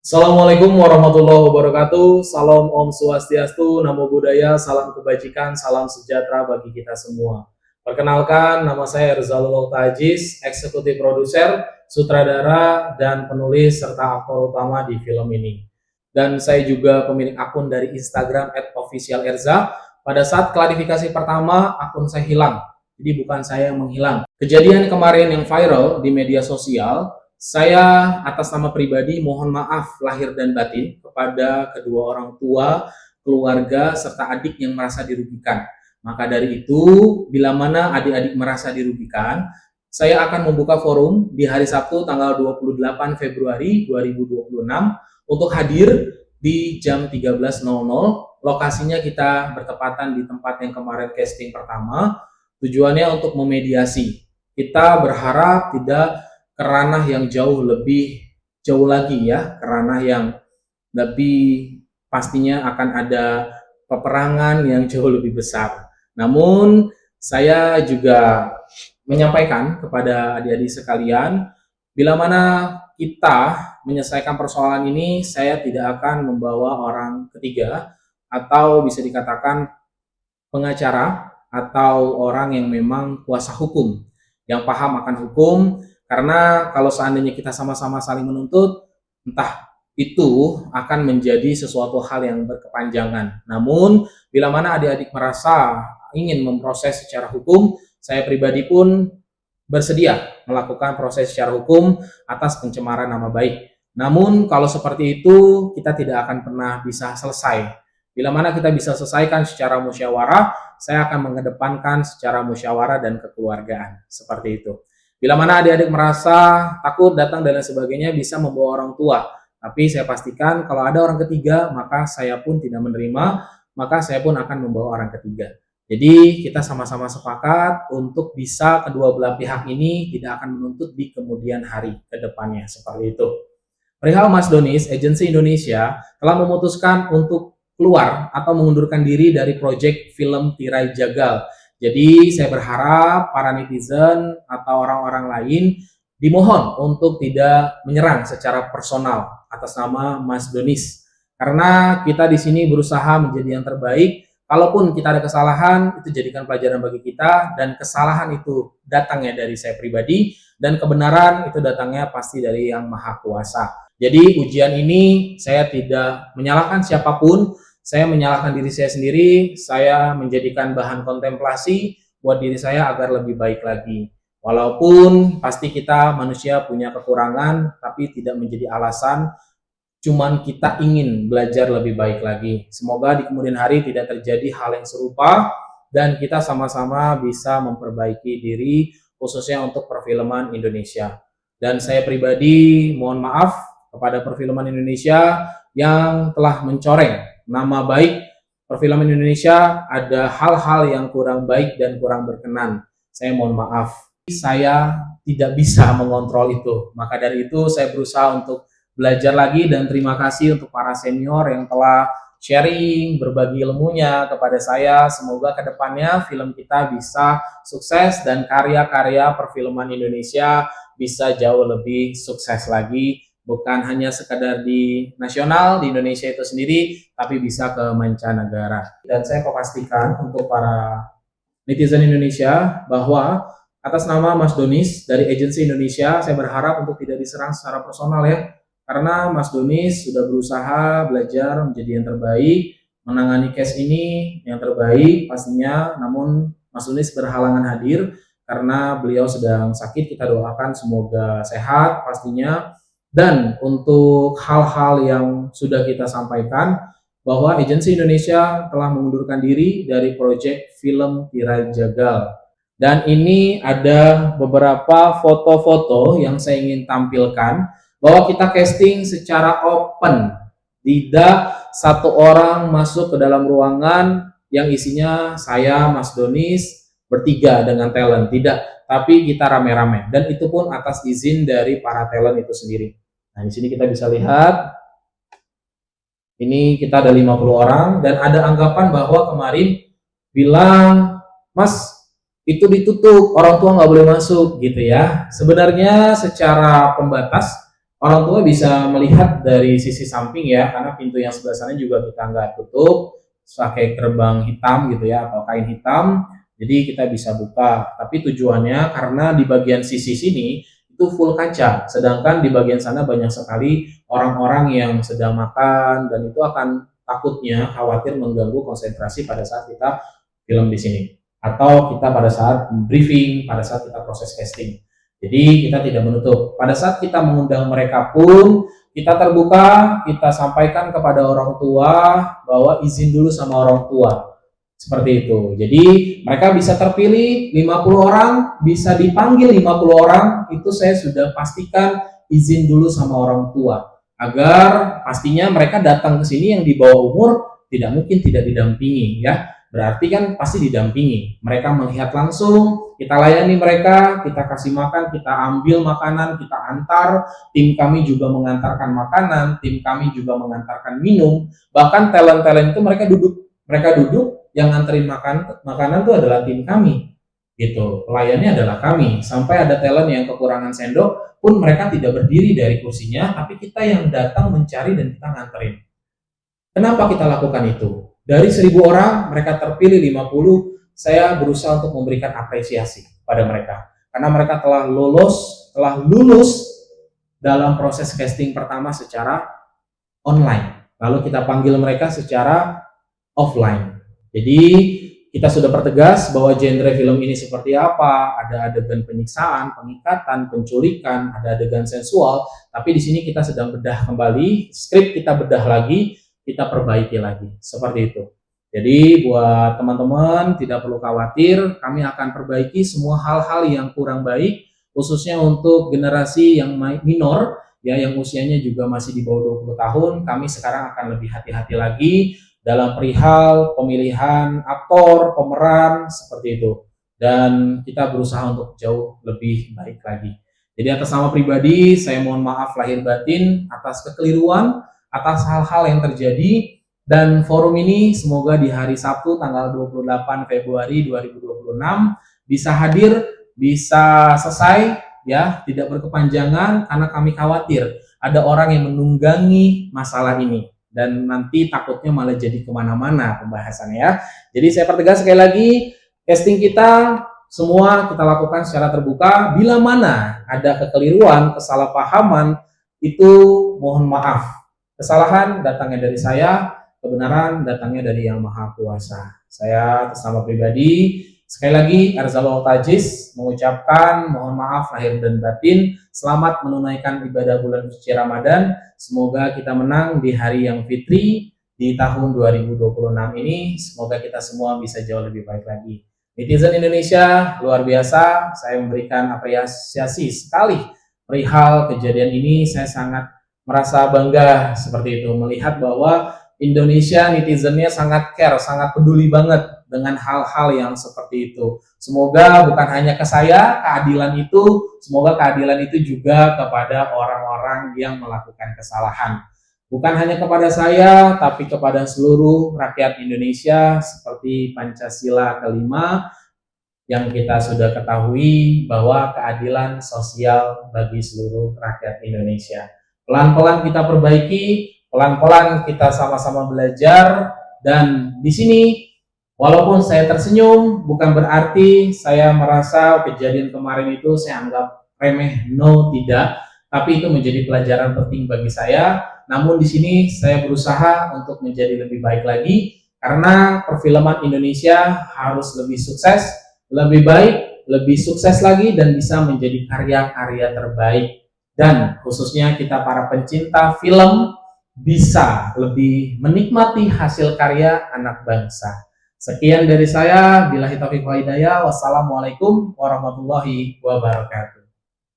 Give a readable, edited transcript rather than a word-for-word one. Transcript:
Assalamualaikum warahmatullahi wabarakatuh. Salam Om Swastiastu, Namo Buddhaya, salam kebajikan, salam sejahtera bagi kita semua. Perkenalkan, nama saya Rizalul Tajis, eksekutif produser, sutradara, dan penulis serta aktor utama di film ini. Dan saya juga pemilik akun dari Instagram @officialerza. Pada saat klarifikasi pertama, akun saya hilang. Jadi bukan saya yang menghilang. Kejadian kemarin yang viral di media sosial, saya atas nama pribadi mohon maaf lahir dan batin kepada kedua orang tua, keluarga, serta adik yang merasa dirugikan. Maka dari itu, bila mana adik-adik merasa dirugikan, saya akan membuka forum di hari Sabtu tanggal 28 Februari 2026 untuk hadir di jam 13.00. Lokasinya kita bertepatan di tempat yang kemarin casting pertama. Tujuannya untuk memediasi. Kita berharap tidak ke ranah yang jauh lagi ya, ke ranah yang lebih pastinya akan ada peperangan yang jauh lebih besar. Namun saya juga menyampaikan kepada adik-adik sekalian, bila mana kita menyelesaikan persoalan ini, saya tidak akan membawa orang ketiga atau bisa dikatakan pengacara atau orang yang memang kuasa hukum yang paham akan hukum. Karena kalau seandainya kita sama-sama saling menuntut, entah itu akan menjadi sesuatu hal yang berkepanjangan. Namun, bila mana adik-adik merasa ingin memproses secara hukum, saya pribadi pun bersedia melakukan proses secara hukum atas pencemaran nama baik. Namun, kalau seperti itu, kita tidak akan pernah bisa selesai. Bila mana kita bisa selesaikan secara musyawarah, saya akan mengedepankan secara musyawarah dan kekeluargaan. Seperti itu. Bila mana adik-adik merasa takut datang dan lain sebagainya, bisa membawa orang tua. Tapi saya pastikan kalau ada orang ketiga, maka saya pun tidak menerima, maka saya pun akan membawa orang ketiga. Jadi kita sama-sama sepakat untuk bisa kedua belah pihak ini tidak akan menuntut di kemudian hari ke depannya. Seperti itu. Perihal Mas Donis, Agensi Indonesia telah memutuskan untuk keluar atau mengundurkan diri dari proyek film Tirai Jagal. Jadi saya berharap para netizen atau orang-orang lain dimohon untuk tidak menyerang secara personal atas nama Mas Donis. Karena kita di sini berusaha menjadi yang terbaik. Kalaupun kita ada kesalahan, itu jadikan pelajaran bagi kita, dan kesalahan itu datangnya dari saya pribadi, dan kebenaran itu datangnya pasti dari Yang Maha Kuasa. Jadi ujian ini saya tidak menyalahkan siapapun, saya menyalahkan diri saya sendiri, saya menjadikan bahan kontemplasi buat diri saya agar lebih baik lagi. Walaupun pasti kita manusia punya kekurangan, tapi tidak menjadi alasan, cuman kita ingin belajar lebih baik lagi. Semoga di kemudian hari tidak terjadi hal yang serupa, dan kita sama-sama bisa memperbaiki diri, khususnya untuk perfilman Indonesia. Dan saya pribadi mohon maaf kepada perfilman Indonesia yang telah mencoreng nama baik perfilman Indonesia. Ada hal-hal yang kurang baik dan kurang berkenan. Saya mohon maaf. Saya tidak bisa mengontrol itu. Maka dari itu saya berusaha untuk belajar lagi, dan terima kasih untuk para senior yang telah sharing, berbagi ilmunya kepada saya. Semoga kedepannya film kita bisa sukses dan karya-karya perfilman Indonesia bisa jauh lebih sukses lagi. Bukan hanya sekadar di nasional, di Indonesia itu sendiri, tapi bisa ke mancanegara. Dan saya pastikan untuk para netizen Indonesia bahwa atas nama Mas Donis dari Agensi Indonesia, saya berharap untuk tidak diserang secara personal ya. Karena Mas Donis sudah berusaha belajar menjadi yang terbaik, menangani case ini yang terbaik pastinya. Namun Mas Donis berhalangan hadir karena beliau sedang sakit. Kita doakan semoga sehat pastinya. Dan untuk hal-hal yang sudah kita sampaikan, bahwa Agensi Indonesia telah mengundurkan diri dari proyek film Tirai Jagal. Dan ini ada beberapa foto-foto yang saya ingin tampilkan, bahwa kita casting secara open. Tidak satu orang masuk ke dalam ruangan yang isinya saya, Mas Donis, bertiga dengan talent. Tidak, tapi kita rame-rame. Dan itu pun atas izin dari para talent itu sendiri. Nah, di sini kita bisa lihat, ini kita ada 50 orang, dan ada anggapan bahwa kemarin bilang, Mas, itu ditutup, orang tua nggak boleh masuk, gitu ya. Sebenarnya secara pembatas, orang tua bisa melihat dari sisi samping ya, karena pintu yang sebelah sana juga kita nggak tutup pakai gerbang hitam gitu ya, atau kain hitam, jadi kita bisa buka. Tapi tujuannya karena di bagian sisi sini itu full kaca, sedangkan di bagian sana banyak sekali orang-orang yang sedang makan, dan itu akan takutnya khawatir mengganggu konsentrasi pada saat kita film di sini, atau kita pada saat briefing, pada saat kita proses casting. Jadi kita tidak menutup. Pada saat kita mengundang mereka pun kita terbuka, kita sampaikan kepada orang tua bahwa izin dulu sama orang tua. Seperti itu. Jadi mereka bisa terpilih 50 orang, bisa dipanggil 50 orang, itu saya sudah pastikan izin dulu sama orang tua. Agar pastinya mereka datang ke sini yang di bawah umur tidak mungkin tidak didampingi ya. Berarti kan pasti didampingi. Mereka melihat langsung, kita layani mereka, kita kasih makan, kita ambil makanan, kita antar, tim kami juga mengantarkan makanan, tim kami juga mengantarkan minum, bahkan talent-talent itu mereka duduk, yang nganterin makanan itu adalah tim kami, gitu. Pelayannya adalah kami. Sampai ada talent yang kekurangan sendok, pun mereka tidak berdiri dari kursinya, tapi kita yang datang mencari dan kita nganterin. Kenapa kita lakukan itu? Dari 1.000 orang, mereka terpilih 50, saya berusaha untuk memberikan apresiasi pada mereka. Karena mereka telah lulus dalam proses casting pertama secara online. Lalu kita panggil mereka secara offline. Jadi kita sudah pertegas bahwa genre film ini seperti apa, ada adegan penyiksaan, pengikatan, penculikan, ada adegan sensual, tapi di sini kita sedang bedah kembali, skrip kita bedah lagi, kita perbaiki lagi, seperti itu. Jadi buat teman-teman tidak perlu khawatir, kami akan perbaiki semua hal-hal yang kurang baik, khususnya untuk generasi yang minor, ya, yang usianya juga masih di bawah 20 tahun, kami sekarang akan lebih hati-hati lagi dalam perihal pemilihan aktor, pemeran, seperti itu. Dan kita berusaha untuk jauh lebih baik lagi. Jadi atas nama pribadi, saya mohon maaf lahir batin atas kekeliruan, atas hal-hal yang terjadi, dan forum ini semoga di hari Sabtu tanggal 28 Februari 2026 bisa hadir, bisa selesai ya, tidak berkepanjangan, karena kami khawatir ada orang yang menunggangi masalah ini dan nanti takutnya malah jadi kemana-mana pembahasannya ya. Jadi saya pertegas sekali lagi, casting kita semua kita lakukan secara terbuka. Bila mana ada kekeliruan, kesalahpahaman, itu mohon maaf. Kesalahan datangnya dari saya, kebenaran datangnya dari Yang Maha Kuasa. Saya atas nama pribadi, sekali lagi Erzalul Tajis mengucapkan mohon maaf lahir dan batin. Selamat menunaikan ibadah bulan suci Ramadan. Semoga kita menang di hari yang fitri di tahun 2026 ini. Semoga kita semua bisa jauh lebih baik lagi. Netizen Indonesia luar biasa, saya memberikan apresiasi sekali perihal kejadian ini. Saya sangat merasa bangga seperti itu, melihat bahwa Indonesia netizennya sangat care, sangat peduli banget dengan hal-hal yang seperti itu. Semoga bukan hanya ke saya keadilan itu, semoga keadilan itu juga kepada orang-orang yang melakukan kesalahan. Bukan hanya kepada saya, tapi kepada seluruh rakyat Indonesia, seperti Pancasila kelima yang kita sudah ketahui bahwa keadilan sosial bagi seluruh rakyat Indonesia. Pelan-pelan kita perbaiki, pelan-pelan kita sama-sama belajar, dan di sini walaupun saya tersenyum bukan berarti saya merasa kejadian kemarin itu saya anggap remeh, no, tidak, tapi itu menjadi pelajaran penting bagi saya. Namun di sini saya berusaha untuk menjadi lebih baik lagi, karena perfilman Indonesia harus lebih sukses, lebih baik, lebih sukses lagi, dan bisa menjadi karya-karya terbaik. Dan khususnya kita para pencinta film bisa lebih menikmati hasil karya anak bangsa. Sekian dari saya, billahi taufiq wal hidayah. Wassalamualaikum warahmatullahi wabarakatuh.